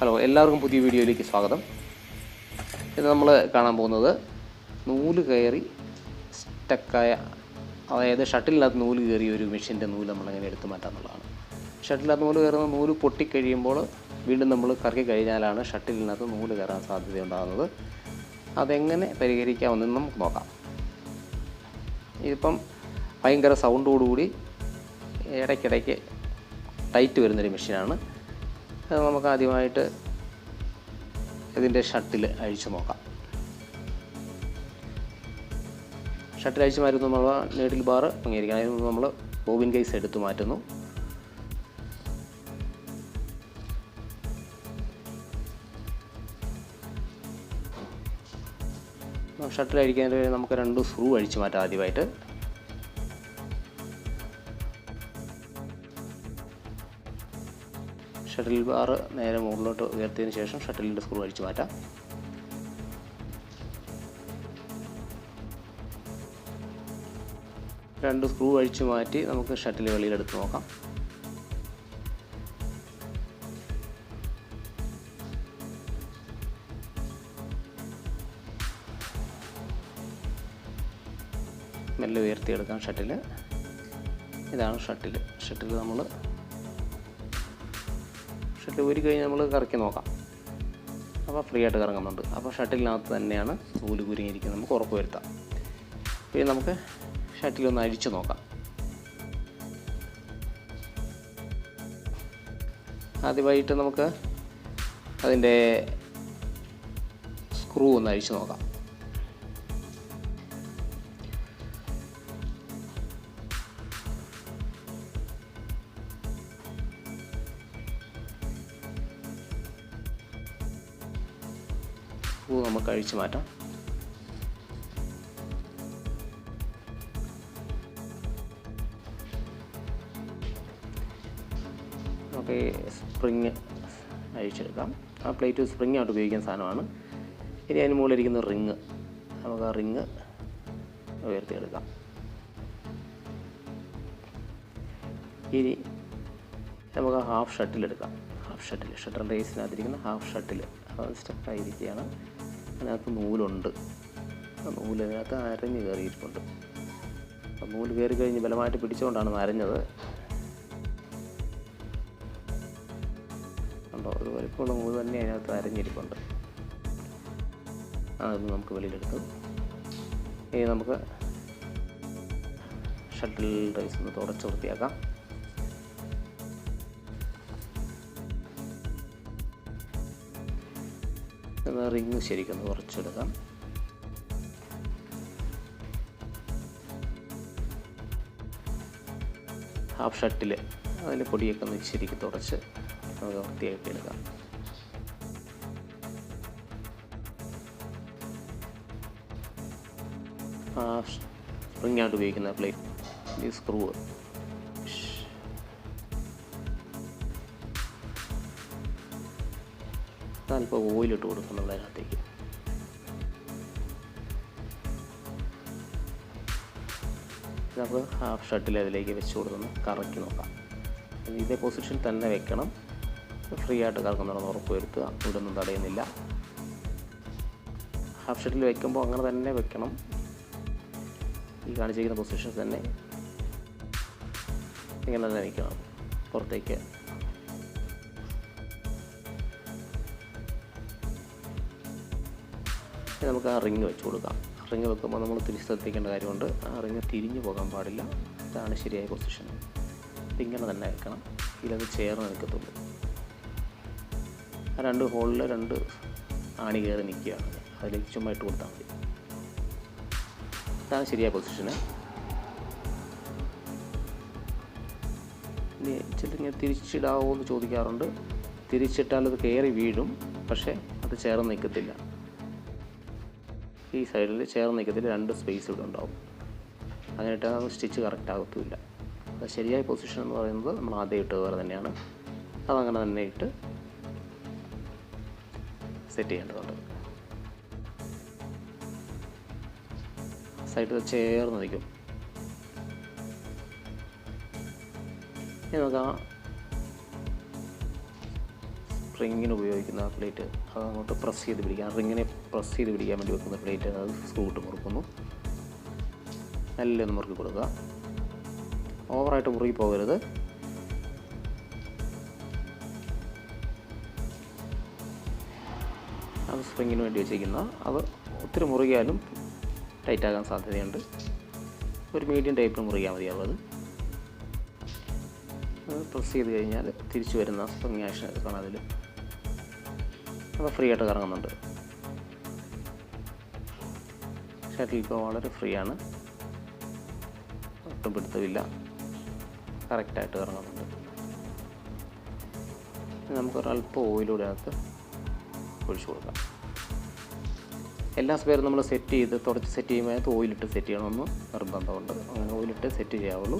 Hello, എല്ലാവർക്കും പുതിയ വീഡിയോയിലേക്ക് സ്വാഗതം. ഇത് നമ്മൾ കാണാൻ പോകുന്നത് നൂല് കയറി സ്റ്റക്കായ, അതായത് ഷട്ടിലിനകത്ത് നൂല് കയറിയ ഒരു മെഷീൻ്റെ നൂല് നമ്മളെങ്ങനെ എടുത്ത് മാറ്റാമെന്നുള്ളതാണ്. ഷട്ടിലിനകത്ത് നൂല് കയറുന്ന നൂല് പൊട്ടിക്കഴിയുമ്പോൾ വീണ്ടും നമ്മൾ കറക്കി കഴിഞ്ഞാലാണ് ഷട്ടിലിനകത്ത് നൂല് കയറാൻ സാധ്യതയുണ്ടാകുന്നത്. അതെങ്ങനെ പരിഹരിക്കാമെന്ന് നമുക്ക് നോക്കാം. ഇതിപ്പം ഭയങ്കര സൗണ്ടോടുകൂടി ഇടയ്ക്കിടയ്ക്ക് ടൈറ്റ് വരുന്നൊരു മെഷീനാണ്. അത് നമുക്ക് ആദ്യമായിട്ട് ഇതിൻ്റെ ഷട്ടിൽ അഴിച്ചു നോക്കാം. ഷട്ടിൽ അഴിച്ച് മാറ്റുന്നു നമ്മൾ നീഡിൽ ബാർ ഭംഗിയായിരിക്കണം. അതിന് നമ്മൾ ബോബിൻ കേസ് എടുത്ത് മാറ്റുന്നു. ഷട്ടിൽ അഴിക്കാൻ നമുക്ക് 2 സ്ക്രൂ അഴിച്ച് മാറ്റാം. ആദ്യമായിട്ട് ഷട്ടിൽ ബാർ നേരെ മുകളിലോട്ട് ഉയർത്തിയതിന് ശേഷം ഷട്ടിലിൻ്റെ സ്ക്രൂ അഴിച്ച് മാറ്റാം. രണ്ട് സ്ക്രൂ അഴിച്ച് മാറ്റി നമുക്ക് ഷട്ടിൽ വെളിയിലെടുത്ത് നോക്കാം. മെല്ലെ ഉയർത്തിയെടുക്കാം ഷട്ടിൽ. ഇതാണ് ഷട്ടിൽ. നമ്മൾ ഷട്ടിൽ ഊരി കഴിഞ്ഞ് നമ്മൾ കറക്കി നോക്കാം. അപ്പോൾ ഫ്രീ ആയിട്ട് കറങ്ങുന്നുണ്ട്. അപ്പോൾ ഷട്ടിലിനകത്ത് തന്നെയാണ് നൂല് കുരുങ്ങിയിരിക്കുന്നത്. നമുക്ക് ഉറപ്പ് വരുത്താം. പിന്നെ നമുക്ക് ഷട്ടിലൊന്ന് അഴിച്ചു നോക്കാം. ആദ്യമായിട്ട് നമുക്ക് അതിൻ്റെ സ്ക്രൂ ഒന്ന് അഴിച്ചു നോക്കാം. സ്ക്രൂ നമുക്ക് അഴിച്ചു മാറ്റാം. നമുക്ക് സ്പ്രിങ് അഴിച്ചെടുക്കാം. ആ പ്ലേറ്റ് സ്പ്രിങ് ആയിട്ട് ഉപയോഗിക്കുന്ന സാധനമാണ്. ഇനി അതിന് മുകളിലിരിക്കുന്ന റിങ്, നമുക്ക് ആ റിങ് ഉയർത്തിയെടുക്കാം. ഇനി നമുക്ക് ഹാഫ് ഷട്ടിലെടുക്കാം. ഷട്ടിൽ റേസിനകത്തിരിക്കുന്ന ഹാഫ് ഷട്ടിൽ അത് സ്റ്റക്കായിരിക്കുകയാണ്. അതിനകത്ത് നൂലുണ്ട്. ആ നൂലിനകത്ത് അരഞ്ഞ് കയറിയിരിപ്പുണ്ട്. അപ്പം നൂല് കയറി കഴിഞ്ഞ് ബലമായിട്ട് പിടിച്ചുകൊണ്ടാണ് അരഞ്ഞത്. ഉണ്ടോ, ഒരു വലിപ്പമുള്ള നൂല് തന്നെ അതിനകത്ത് അരഞ്ഞിരിപ്പുണ്ട്. അതൊന്ന് നമുക്ക് വെളിയിലെടുത്തു. ഇനി നമുക്ക് ഷട്ടിൽ റേസ് ഒന്ന് തുടച്ച് വൃത്തിയാക്കാം. റിങ് ശരിക്കൊന്ന് കുറച്ചെടുക്കാം. ഹാഫ് ഷട്ടിൽ അതിൻ്റെ പൊടിയൊക്കെ ഒന്ന് ശരിക്കും തുടച്ച് നമുക്ക് വൃത്തിയാക്കി എടുക്കാം. സ്പ്രിങ് ആയിട്ട് ഉപയോഗിക്കുന്ന പ്ലേറ്റ്, ഈ സ്ക്രൂ അല്പം ഓയിലിട്ട് കൊടുക്കുന്നുണ്ട് അതിനകത്തേക്ക്. നമുക്ക് ഹാഫ് ഷട്ടിൽ അതിലേക്ക് വെച്ച് കൊടുത്തൊന്ന് കറക്കി നോക്കാം. ഇതേ പൊസിഷൻ തന്നെ വെക്കണം. ഫ്രീ ആയിട്ട് കറക്കുന്നുണ്ടെന്ന് ഉറപ്പ് വരുത്തുക. ഇവിടെ ഒന്നും തടയുന്നില്ല. ഹാഫ് ഷട്ടിൽ വെക്കുമ്പോൾ അങ്ങനെ തന്നെ വെക്കണം. ഈ കാണിച്ചിരിക്കുന്ന പൊസിഷൻ തന്നെ ഇങ്ങനെ തന്നെ വയ്ക്കണം. പുറത്തേക്ക് നമുക്ക് ആ റിങ് വെച്ച് കൊടുക്കാം. റിങ് വെക്കുമ്പോൾ നമ്മൾ തിരിച്ച് ശ്രദ്ധിക്കേണ്ട കാര്യമുണ്ട്. ആ റിങ് തിരിഞ്ഞു പോകാൻ പാടില്ല. ഇതാണ് ശരിയായ പൊസിഷൻ. ഇതിങ്ങനെ തന്നെ വെക്കണം. ഇതിലത് ചേർന്ന് നിൽക്കത്തുള്ളൂ. ആ 2 ഹോളിൽ 2 ആണി കയറി നിൽക്കുകയാണ്. അതിലേക്ക് ചുമ്മാ ഇട്ട് കൊടുത്താൽ മതി. ഇതാണ് ശരിയായ പൊസിഷന്. ഇനി ചിലങ്ങനെ തിരിച്ചിടാവോ എന്ന് ചോദിക്കാറുണ്ട്. തിരിച്ചിട്ടാൽ അത് കയറി വീഴും, പക്ഷേ അത് ചേർന്ന് നിൽക്കത്തില്ല. ഈ സൈഡിൽ ചേർന്ന് നിൽക്കത്തിൽ 2 സ്പേസ് ഇവിടെ ഉണ്ടാവും. അങ്ങനെ ഇട്ടാൽ സ്റ്റിച്ച് കറക്റ്റ് ആകത്തുമില്ല. അത് ശരിയായ പൊസിഷൻ എന്ന് പറയുന്നത് നമ്മൾ ആദ്യം ഇട്ടതുപോലെ തന്നെയാണ്. അതങ്ങനെ തന്നെ ഇട്ട് സെറ്റ് ചെയ്യേണ്ടതുണ്ട്. സൈഡിൽ ചേർന്ന് നിൽക്കും. ഇനി നമുക്ക് ആ റിങ്ങിന് ഉപയോഗിക്കുന്ന പ്ലേറ്റ് അത് അങ്ങോട്ട് പ്രസ് ചെയ്ത് പിടിക്കാൻ, റിങ്ങിനെ പ്രസ് ചെയ്ത് പിടിക്കാൻ വേണ്ടി വെക്കുന്ന പ്ലേറ്റ് അത് സ്ക്രൂ ഇട്ട് മുറുക്കുന്നു. നല്ല ഒന്ന് മുറുക്കി കൊടുക്കുക. ഓവറായിട്ട് മുറുകി പോകരുത്. അത് സ്പ്രിങ്ങിന് വേണ്ടി വെച്ചിരിക്കുന്ന അത് ഒത്തിരി മുറുകിയാലും ടൈറ്റാകാൻ സാധ്യതയുണ്ട്. ഒരു മീഡിയം ടൈപ്പിൽ മുറുകിയാൽ മതിയാവും. അത് പ്രസ് ചെയ്ത് കഴിഞ്ഞാൽ തിരിച്ചു വരുന്ന സ്പ്രിങ് ആക്ഷൻ എടുക്കണം. അതിൽ അത് ഫ്രീ ആയിട്ട് കറങ്ങുന്നുണ്ട്. ഷട്ടിൽ ഇപ്പോൾ വളരെ ഫ്രീ ആണ്, ഒട്ടും പിടുത്തമില്ല, കറക്റ്റായിട്ട് കറങ്ങുന്നുണ്ട്. നമുക്കൊരല്പം ഓയിലൂടെ അകത്ത് ഒഴിച്ചു കൊടുക്കാം. എല്ലാ സ്പെയറും നമ്മൾ സെറ്റ് ചെയ്ത് തുടച്ച് സെറ്റ് ചെയ്യുമ്പോൾ ഓയിലിട്ട് സെറ്റ് ചെയ്യണമെന്ന് നിർബന്ധമുണ്ട്. അങ്ങനെ ഓയിലിട്ട് സെറ്റ് ചെയ്യാവുള്ളൂ.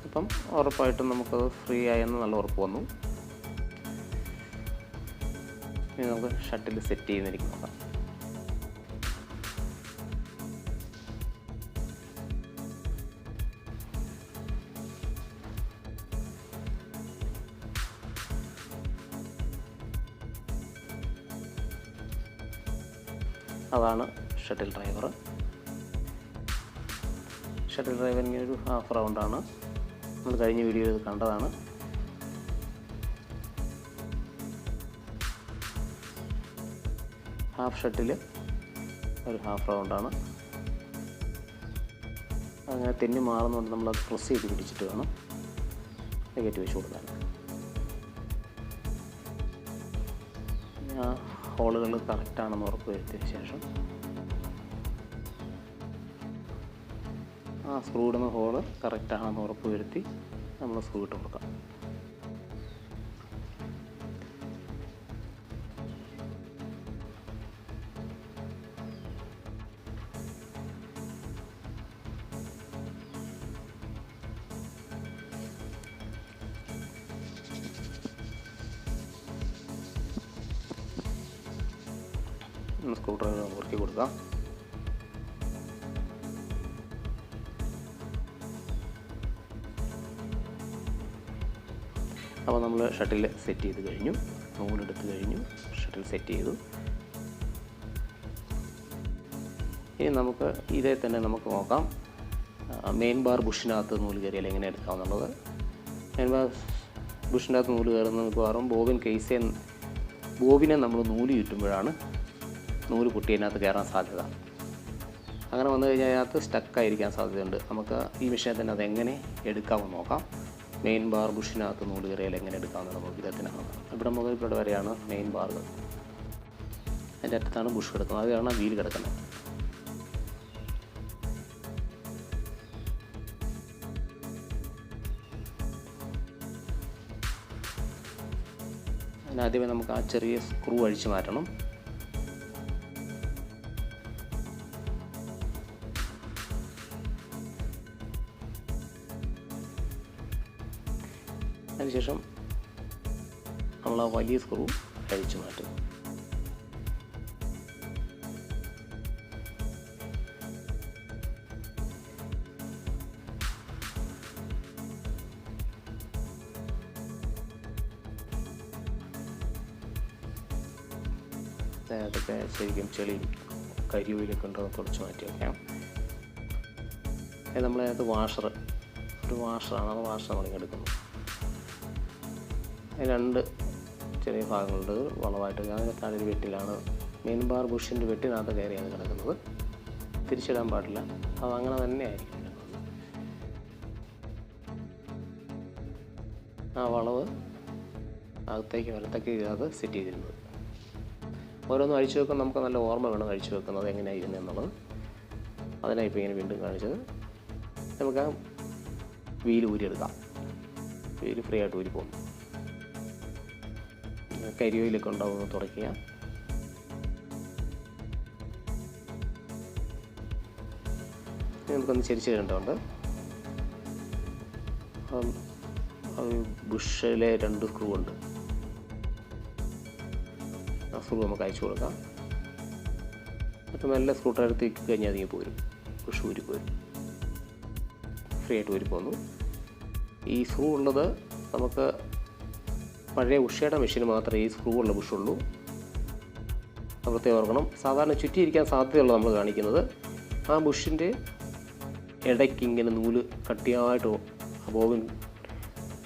അപ്പം ഉറപ്പായിട്ടും നമുക്കത് ഫ്രീ ആയെന്ന് നല്ല ഉറപ്പ് വന്നു. ഇനി നമുക്ക് ഷട്ടിൽ സെറ്റ് ചെയ്യുന്നിരിക്കും നോക്കാം. അതാണ് ഷട്ടിൽ ഡ്രൈവർ. ഷട്ടിൽ ഡ്രൈവർ ഇങ്ങനെ ഒരു ഹാഫ് റൗണ്ടാണ്. നമ്മൾ കഴിഞ്ഞ വീഡിയോയിൽ ഇത് കണ്ടതാണ്. ഹാഫ് ഷട്ടിൽ ഒരു ഹാഫ് റൗണ്ടാണ്. അങ്ങനെ തെന്നി മാറുന്നുണ്ട്. നമ്മളത് പ്രസ് ചെയ്ത് പിടിച്ചിട്ട് വേണം കയറ്റി വെച്ച് കൊടുക്കാൻ. ആ ഹോളുകൾ കറക്റ്റാണെന്ന് ഉറപ്പ് വരുത്തിയതിന് ശേഷം ആ സ്ക്രൂ ഇടുന്ന ഹോള് കറക്റ്റാണെന്ന് ഉറപ്പ് വരുത്തി നമ്മൾ സ്ക്രൂ ഇട്ട് കൊടുക്കാം. സ്ക്രൂ ഡ്രൈവർ മുറുക്കി കൊടുക്കാം. അപ്പോൾ നമ്മൾ ഷട്ടിൽ സെറ്റ് ചെയ്ത് കഴിഞ്ഞു, നൂലെടുത്ത് കഴിഞ്ഞു, ഷട്ടിൽ സെറ്റ് ചെയ്തു. ഇനി നമുക്ക് ഇതേ തന്നെ നമുക്ക് നോക്കാം മെയിൻ ബാർ ബുഷിനകത്ത് നൂല് കയറിയാൽ എങ്ങനെ എടുക്കാമെന്നുള്ളത്. മെയിൻ ബാർ ബുഷിനകത്ത് നൂല് കയറുന്ന മിക്കവാറും ബോബിനെ നമ്മൾ നൂല് ചുറ്റുമ്പോഴാണ് നൂല് പൊട്ടി അതിനകത്ത് കയറാൻ സാധ്യത. അങ്ങനെ വന്നു കഴിഞ്ഞാൽ അതിനകത്ത് സ്റ്റക്കായിരിക്കാൻ സാധ്യതയുണ്ട്. നമുക്ക് ഈ വിഷയത്തിൽ തന്നെ അതെങ്ങനെ എടുക്കാമെന്ന് നോക്കാം. മെയിൻ ബാർ ബുഷിനകത്ത് നൂല് കയറിയാൽ എങ്ങനെ എടുക്കാമെന്ന് നമുക്ക് വിധത്തിനാണ്. ഇവിടെ മുതൽ ഇവിടെ വരെയാണ് മെയിൻ ബാറുകൾ. അതിൻ്റെ അറ്റത്താണ് ബുഷ് കിടക്കുന്നത്. അത് കാരണം വീൽ കിടക്കുന്നത്. അതിനാദ്യമേ നമുക്ക് ആ ചെറിയ സ്ക്രൂ അഴിച്ചു മാറ്റണം. അതിനുശേഷം നമ്മൾ ആ വലിയ സ്ക്രൂ അഴിച്ചു മാറ്റും. അതൊക്കെ ശരിക്കും ചെളി കരിയിലൊക്കെ ഉണ്ടോ തുടച്ച് മാറ്റി വയ്ക്കാം. നമ്മളതിനകത്ത് ഒരു വാഷറാണ്. ആ വാഷർ നമ്മളിങ്ങനെ എടുക്കുന്നു. രണ്ട് ചെറിയ ഭാഗങ്ങളുണ്ട് വളവായിട്ട്. അതിൻ്റെ താഴെ ഒരു വെട്ടിലാണ് മെയിൻ ബാർ ബുഷിൻ്റെ വെട്ടിനകത്ത് കയറിയാണ് കിടക്കുന്നത്. തിരിച്ചിടാൻ പാടില്ല. അതങ്ങനെ തന്നെ ആയിരിക്കും. ആ വളവ് അകത്തേക്ക് വലത്തേക്ക് അത് സെറ്റ് ചെയ്തിരുന്നത്. ഓരോന്നും അഴിച്ചു വെക്കാൻ നമുക്ക് നല്ല ഓർമ്മ വേണം അഴിച്ചു വെക്കുന്നത് എങ്ങനെയായിരുന്നു എന്നുള്ളത്. അതിനായി ഇപ്പോൾ ഇങ്ങനെ വീണ്ടും കാണിച്ചത്. നമുക്ക് ആ വീല് ഊരിയെടുക്കാം. വീല് ഫ്രീ ആയിട്ട് ഊരി പോകും. കരിയോയിലൊക്കെ ഉണ്ടാവുമെന്ന് തുടയ്ക്കുക. നമുക്കൊന്ന് ചെരിച്ച് കഴിഞ്ഞിട്ടുണ്ട്. ബുഷിലെ 2 സ്ക്രൂ ഉണ്ട്. ആ സ്ക്രൂ നമുക്ക് അയച്ചു കൊടുക്കാം. അപ്പോൾ നല്ല സ്ക്രൂ ഡ്രൈവർ തീക്കി കഴിഞ്ഞാൽ അതിങ്ങ് പോരും. ബുഷ് ഊരി പോരും. ഫ്രീ ആയിട്ട് ഊരി പോന്നു. ഈ സ്ക്രൂ ഉള്ളത് നമുക്ക് പഴയ ഉഷയുടെ മെഷീന് മാത്രമേ ഈ സ്ക്രൂ ഉള്ള ബുഷുള്ളൂ. അത് പ്രത്യേകം ഓർക്കണം. സാധാരണ ചുറ്റിയിരിക്കാൻ സാധ്യതയുള്ള നമ്മൾ കാണിക്കുന്നത് ആ ബുഷിൻ്റെ ഇടയ്ക്ക് ഇങ്ങനെ നൂല് കട്ടിയായിട്ട് ബോബിൻ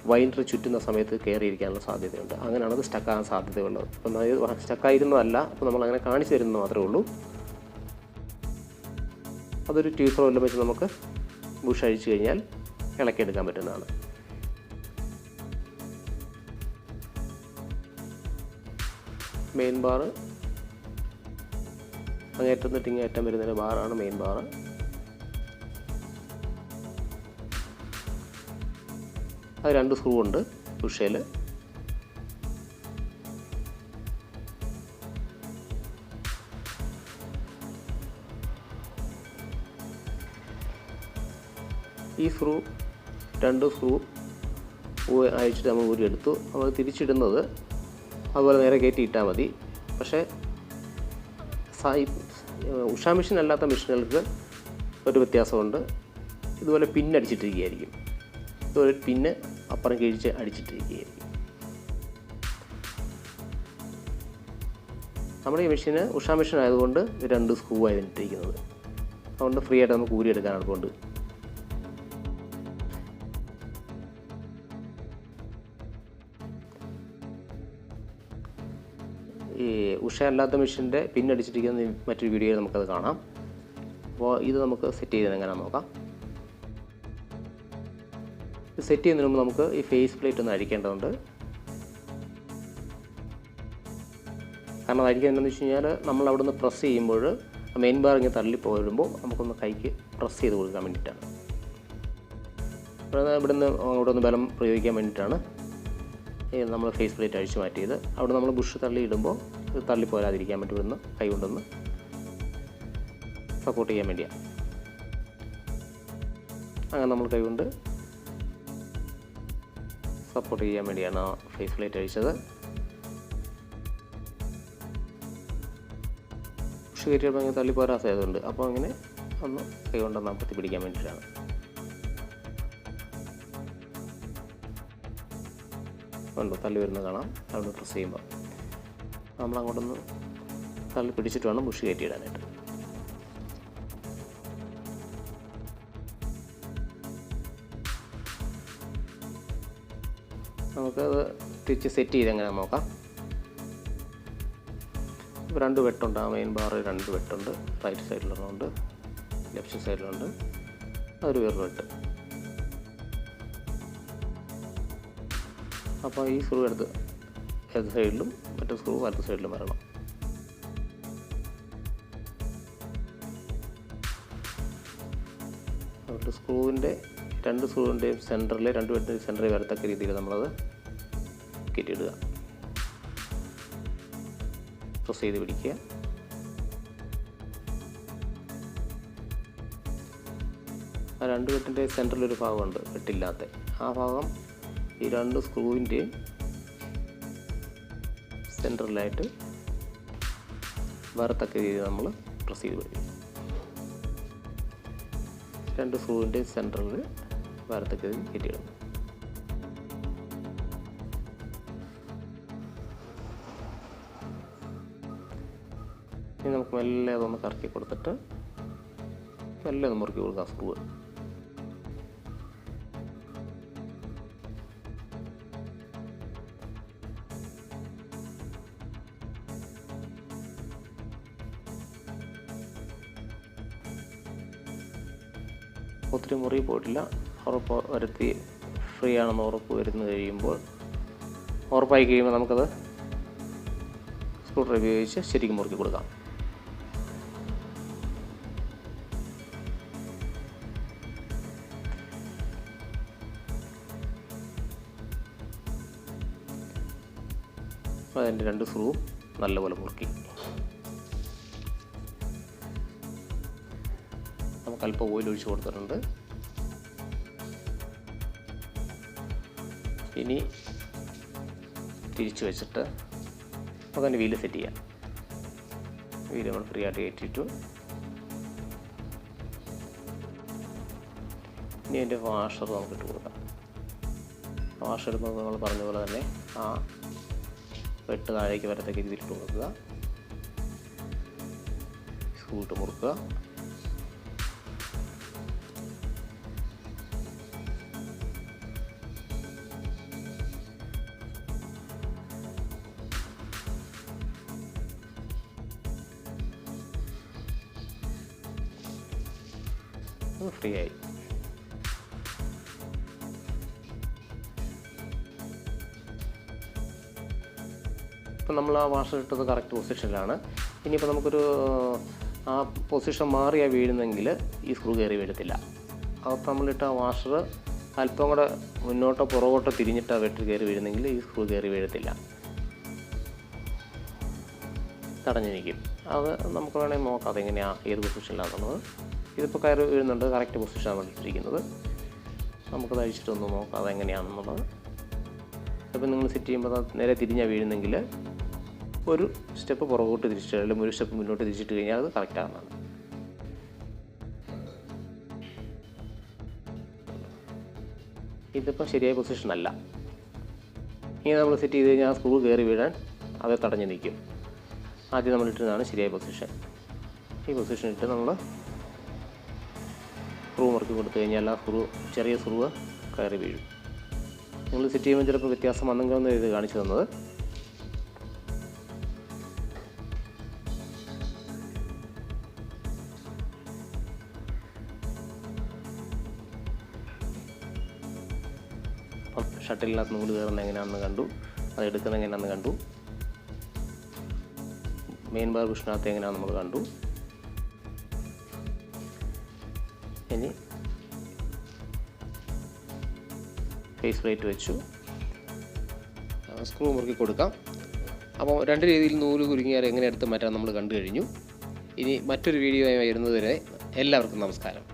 വൈൻഡർ ചുറ്റുന്ന സമയത്ത് കയറിയിരിക്കാനുള്ള സാധ്യതയുണ്ട്. അങ്ങനെയാണ് അത് സ്റ്റക്കാകാൻ സാധ്യതയുള്ളത്. അപ്പം അതായത് സ്റ്റക്കായിരുന്നതല്ല, അപ്പോൾ നമ്മളങ്ങനെ കാണിച്ചു തരുന്നത് മാത്രമേ ഉള്ളൂ. അതൊരു ട്യൂസറോ എല്ലാം വെച്ച് നമുക്ക് ബുഷ് അഴിച്ചു കഴിഞ്ഞാൽ ഇളക്കിയെടുക്കാൻ പറ്റുന്നതാണ്. മെയിൻ ബാർ അങ്ങേറ്റം തൊട്ട് ഇങ്ങേറ്റം വരുന്നതിന് ബാറാണ് മെയിൻ ബാർ. അത് 2 സ്ക്രൂ ഉണ്ട് ബുഷയിൽ. ഈ സ്ക്രൂ 2 സ്ക്രൂ അയച്ചിട്ട് നമ്മൾ ഊരിയെടുത്തു. നമ്മൾ തിരിച്ചിടുന്നത് അതുപോലെ നേരെ കയറ്റി ഇട്ടാൽ മതി. പക്ഷേ ഉഷാ മെഷീൻ അല്ലാത്ത മെഷീനുകൾക്ക് ഒരു വ്യത്യാസമുണ്ട്. ഇതുപോലെ പിന്നടിച്ചിട്ടിരിക്കുകയായിരിക്കും. ഇതുപോലെ പിന്ന് അപ്പുറം കിഴിച്ച് അടിച്ചിട്ടിരിക്കുകയായിരിക്കും. നമ്മുടെ ഈ മെഷീന് ഉഷാ മെഷീൻ ആയതുകൊണ്ട് 2 സ്ക്രൂ ആയിട്ടിരിക്കുന്നത്. അതുകൊണ്ട് ഫ്രീ ആയിട്ട് നമുക്ക് ഊരിയെടുക്കാനാണ് കൊണ്ട്. ഈ ഉഷ അല്ലാത്ത മെഷീൻ്റെ പിന്നടിച്ചിരിക്കുന്ന മറ്റൊരു വീഡിയോയിൽ നമുക്കത് കാണാം. അപ്പോൾ ഇത് നമുക്ക് സെറ്റ് ചെയ്ത് എങ്ങനെയാണെന്ന് നോക്കാം. സെറ്റ് ചെയ്യുന്നതിന് മുമ്പ് നമുക്ക് ഈ ഫേസ് പ്ലേറ്റ് ഒന്ന് അഴിക്കേണ്ടതുണ്ട്. കാരണം അഴിക്കാൻ എന്താണെന്ന് വെച്ച് കഴിഞ്ഞാൽ നമ്മൾ അവിടെ നിന്ന് പ്രസ് ചെയ്യുമ്പോൾ മെയിൻ ബാർ ഇങ്ങനെ തള്ളിപ്പോരുമ്പോൾ നമുക്കൊന്ന് കൈക്ക് പ്രസ് ചെയ്ത് കൊടുക്കാൻ വേണ്ടിയിട്ടാണ്. ഇവിടെ നിന്ന് അവിടെ ഒന്ന് ബലം പ്രയോഗിക്കാൻ വേണ്ടിയിട്ടാണ് നമ്മൾ ഫേസ് പ്ലേറ്റ് അഴിച്ചു മാറ്റിയത്. അവിടെ നമ്മൾ ബുഷ് തള്ളിയിടുമ്പോൾ ഇത് തള്ളിപ്പോരാതിരിക്കാൻ വേണ്ടി ഇവിടുന്ന് കൈ കൊണ്ടൊന്ന് സപ്പോർട്ട് ചെയ്യാൻ വേണ്ടിയാണ്. അങ്ങനെ നമ്മൾ കൈ കൊണ്ട് സപ്പോർട്ട് ചെയ്യാൻ വേണ്ടിയാണ് ആ ഫേസ് പ്ലേറ്റ് അഴിച്ചത്. ബുഷ് കയറ്റിയപ്പോൾ അങ്ങനെ തള്ളിപ്പോരാ സാധ്യതയുണ്ട്. അപ്പോൾ അങ്ങനെ ഒന്ന് കൈ കൊണ്ടൊന്ന് അപ്പത്തി പിടിക്കാൻ വേണ്ടിയിട്ടാണ്. കണ്ടോ, തള്ളി വരുന്നത് കാണാം. അവിടെ പ്രസ് ചെയ്യുമ്പോൾ നമ്മൾ അങ്ങോട്ടൊന്ന് തള്ളി പിടിച്ചിട്ട് വേണം ബുഷ് കയറ്റിയിടാനായിട്ട്. നമുക്കത് തിരിച്ച് സെറ്റ് ചെയ്ത് എങ്ങനെ നോക്കാം. ഇപ്പോൾ 2 വെട്ടുണ്ട്. ആ മെയിൻ ബാർ 2 വെട്ടുണ്ട്. റൈറ്റ് സൈഡിലുണ്ട്, ലെഫ്റ്റ് സൈഡിലുണ്ട്. അതൊരു വേറൊരു വെട്ട്. അപ്പോൾ ഈ സ്ക്രൂ എടുത്ത് ഇടത് സൈഡിലും മറ്റേ സ്ക്രൂ വലത്ത് സൈഡിലും വരണം. അതുകൊണ്ട് സ്ക്രൂവിൻ്റെ 2 സ്ക്രൂവിൻ്റെയും സെൻറ്ററിൽ 2 വെട്ടിൻ്റെ സെൻറ്ററിൽ വരത്തക്ക രീതിയിൽ നമ്മളത് കയറ്റിയിടുക. പ്രസ് ചെയ്ത് പിടിക്കുക. ആ 2 വെട്ടിൻ്റെ സെൻറ്ററിലൊരു ഭാഗമുണ്ട് വെട്ടില്ലാത്ത. ആ ഭാഗം ഈ 2 സ്ക്രൂവിൻ്റെയും സെൻറ്ററിലായിട്ട് വരത്തക്ക രീതിയിൽ നമ്മൾ പ്രസ് ചെയ്ത് പിടിക്കും. 2 സ്ക്രൂവിൻ്റെയും സെൻറ്ററിൽ വരത്തക്ക രീതിയിൽ കയറ്റിയിടും. ഇനി നമുക്ക് മെല്ലെ അതൊന്ന് കറക്കി കൊടുത്തിട്ട് മെല്ലെ ഒന്ന് മുറുക്കി കൊടുക്കാം സ്ക്രൂ. ഒത്തിരി മുറി പോയിട്ടില്ല. ഉറപ്പ് വരുത്തി ഫ്രീ ആണെന്ന് ഉറപ്പ് വരുന്നു കഴിയുമ്പോൾ ഉറപ്പായി കഴിയുമ്പോൾ നമുക്കത് സ്ക്രൂ ഡ്രൈവർ ഉപയോഗിച്ച് ശരിക്കും മുറുക്കി കൊടുക്കാം. അതിൻ്റെ 2 സ്ക്രൂവും നല്ലപോലെ മുറുക്കി. നമുക്ക് അല്പം ഓയിൽ ഒഴിച്ച് കൊടുത്തിട്ടുണ്ട്. ഇനി തിരിച്ച് വെച്ചിട്ട് നമുക്കതിൻ്റെ വീല് സെറ്റ് ചെയ്യാം. വീല് നമ്മൾ ഫ്രീ ആയിട്ട് കയറ്റിയിട്ടു. ഇനി അതിൻ്റെ വാഷർ നമുക്ക് ഇട്ട് കൊടുക്കാം. വാഷർ ഇടുന്നത് നമ്മൾ പറഞ്ഞ പോലെ തന്നെ ആ വെട്ട് താഴേക്ക് വരത്തക്ക രീതിയിൽ ഇട്ട് കൊടുക്കുക. സ്ക്രൂ ഇട്ട് മുറുക്കുക. ഫ്രീ ആയി. ഇപ്പം നമ്മൾ ആ വാഷർ ഇട്ടത് കറക്റ്റ് പൊസിഷനിലാണ്. ഇനിയിപ്പോൾ നമുക്കൊരു ആ പൊസിഷൻ മാറിയാണ് വീഴുന്നെങ്കിൽ ഈ സ്ക്രൂ കയറി വീഴത്തില്ല. അകത്ത് നമ്മളിട്ട ആ വാഷർ അല്പം കൂടെ മുന്നോട്ടോ പുറകോട്ടോ തിരിഞ്ഞിട്ടാണ് വെട്ടി കയറി വീഴുന്നെങ്കിൽ ഈ സ്ക്രൂ കയറി വീഴത്തില്ല, തടഞ്ഞു നിൽക്കും. അത് നമുക്ക് വേണമെങ്കിൽ നോക്കാം അതെങ്ങനെയാണ്, ഏത് പൊസിഷനിലാണെന്നുള്ളത്. ഇതിപ്പോൾ കയറി വീഴുന്നുണ്ട്, കറക്റ്റ് പൊസിഷനാണ് ഇട്ടിരിക്കുന്നത്. നമുക്കത് അഴിച്ചിട്ടൊന്ന് നോക്കാം അതെങ്ങനെയാണെന്നുള്ളത്. അപ്പോൾ നിങ്ങൾ സെറ്റ് ചെയ്യുമ്പോൾ നേരെ തിരിഞ്ഞാണ് വീഴുന്നെങ്കിൽ ഒരു സ്റ്റെപ്പ് പുറകോട്ട് തിരിച്ചിട്ട് അല്ലെങ്കിൽ ഒരു സ്റ്റെപ്പ് മുന്നോട്ട് തിരിച്ചിട്ട് കഴിഞ്ഞാൽ അത് കറക്റ്റ് ആകുന്നതാണ്. ഇതിപ്പോൾ ശരിയായ പൊസിഷനല്ല. ഇനി നമ്മൾ സെറ്റ് ചെയ്ത് കഴിഞ്ഞാൽ സ്ക്രൂ കയറി വീഴാൻ അത് തടഞ്ഞു നിൽക്കും. ആദ്യം നമ്മൾ ഇട്ടതാണ് ശരിയായ പൊസിഷൻ. ഈ പൊസിഷൻ ഇട്ട് നമ്മൾ സ്ക്രൂ മുറുക്കി കൊടുത്തു കഴിഞ്ഞാൽ ആ സ്ക്രൂ ചെറിയ സ്ക്രൂ കയറി വീഴും. നിങ്ങൾ സെറ്റ് ചെയ്യുമ്പോൾ ചിലപ്പോൾ വ്യത്യാസം വന്നെങ്കിലൊന്നും ഇത് കാണിച്ചു തന്നത്. ഷട്ടിലിനകത്ത് നൂല് കയറുന്നത് എങ്ങനെയാണെന്ന് കണ്ടു, അത് എടുക്കുന്നത് എങ്ങനെയാണെന്ന് കണ്ടു, മെയിൻ ബാർ ബുഷിനകത്ത് എങ്ങനെയാണെന്ന് നമ്മൾ കണ്ടു. ഇനി ഫേസ് പ്ലേറ്റ് വെച്ചു സ്ക്രൂ മുറുക്കി കൊടുക്കാം. അപ്പോൾ രണ്ട് രീതിയിൽ നൂല് കുരുങ്ങിയാൽ എങ്ങനെ എടുത്ത് മാറ്റാൻ നമ്മൾ കണ്ടു കഴിഞ്ഞു. ഇനി മറ്റൊരു വീഡിയോ ആയി വരുന്നതുവരെ എല്ലാവർക്കും നമസ്കാരം.